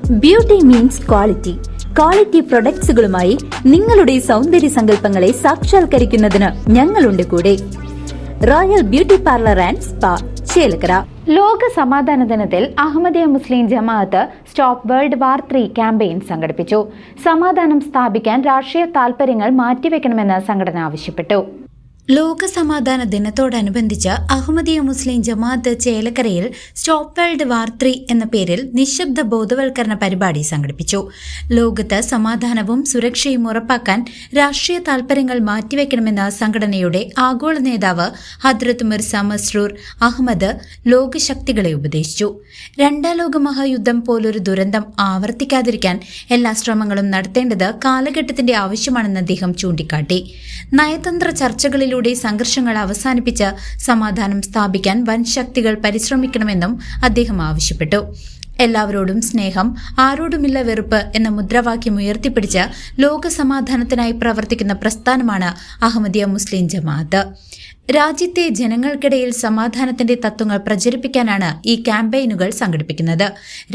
Beauty means quality. Quality പ്രൊഡക്ട്സുകളുമായി നിങ്ങളുടെ സൗന്ദര്യ സങ്കല്പങ്ങളെ സാക്ഷാത്കരിക്കുന്നതിന് ഞങ്ങളുണ്ട് കൂടെ. Royal beauty parlour and spa, Chelakkara. ലോക സമാധാന ദിനത്തിൽ അഹമ്മദിയ മുസ്ലിം ജമാഅത്ത് സ്റ്റോപ്പ് വേൾഡ് വാർ 3 ക്യാമ്പയിൻ സംഘടിപ്പിച്ചു. സമാധാനം സ്ഥാപിക്കാൻ രാഷ്ട്രീയ താൽപര്യങ്ങൾ മാറ്റിവെക്കണമെന്ന് സംഘടന ആവശ്യപ്പെട്ടു. ലോക സമാധാന ദിനത്തോടനുബന്ധിച്ച് അഹമ്മദിയ മുസ്ലിം ജമാഅത്ത് ചേലക്കരയിൽ സ്റ്റോപ്പ് വേൾഡ് വാർ 3 എന്ന പേരിൽ നിശബ്ദ ബോധവൽക്കരണ പരിപാടി സംഘടിപ്പിച്ചു. ലോകത്ത് സമാധാനവും സുരക്ഷയും ഉറപ്പാക്കാൻ രാഷ്ട്രീയ താൽപര്യങ്ങൾ മാറ്റിവെക്കണമെന്ന സംഘടനയുടെ ആഗോള നേതാവ് ഹദ്രത്ത് മിർസ മസ്രൂർ അഹമ്മദ് ലോകശക്തികളെ ഉപദേശിച്ചു. രണ്ടാം ലോക മഹായുദ്ധം പോലൊരു ദുരന്തം ആവർത്തിക്കാതിരിക്കാൻ എല്ലാ ശ്രമങ്ങളും നടത്തേണ്ടത് കാലഘട്ടത്തിന്റെ ആവശ്യമാണെന്ന് അദ്ദേഹം ചൂണ്ടിക്കാട്ടി. നയതന്ത്ര ചർച്ചകളിൽ സംഘർഷങ്ങൾ അവസാനിപ്പിച്ച് സമാധാനം സ്ഥാപിക്കാൻ വൻ ശക്തികൾ പരിശ്രമിക്കണമെന്നും അദ്ദേഹം ആവശ്യപ്പെട്ടു. എല്ലാവരോടും സ്നേഹം, ആരോടുമില്ല വെറുപ്പ് എന്ന മുദ്രാവാക്യം ഉയർത്തിപ്പിടിച്ച് ലോക സമാധാനത്തിനായി പ്രവർത്തിക്കുന്ന പ്രസ്ഥാനമാണ് അഹമ്മദിയ മുസ്ലിം ജമാഅത്ത്. രാജ്യത്തെ ജനങ്ങൾക്കിടയിൽ സമാധാനത്തിന്റെ തത്വങ്ങൾ പ്രചരിപ്പിക്കാനാണ് ഈ ക്യാമ്പയിനുകൾ സംഘടിപ്പിക്കുന്നത്.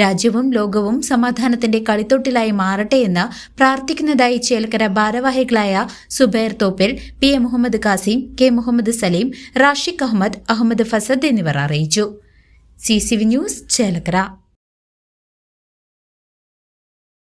രാജ്യവും ലോകവും സമാധാനത്തിന്റെ കളിത്തൊട്ടിലായി മാറട്ടെ എന്ന് പ്രാർത്ഥിക്കുന്നതായി ചേലക്കര ഭാരവാഹികളായ Zubair Thoppil, P A Muhammad Kasim, K Muhammad Saleem, Rashiq Ahmed, Ahmed Fasad എന്നിവർ അറിയിച്ചു. CCV news, Chelakkara.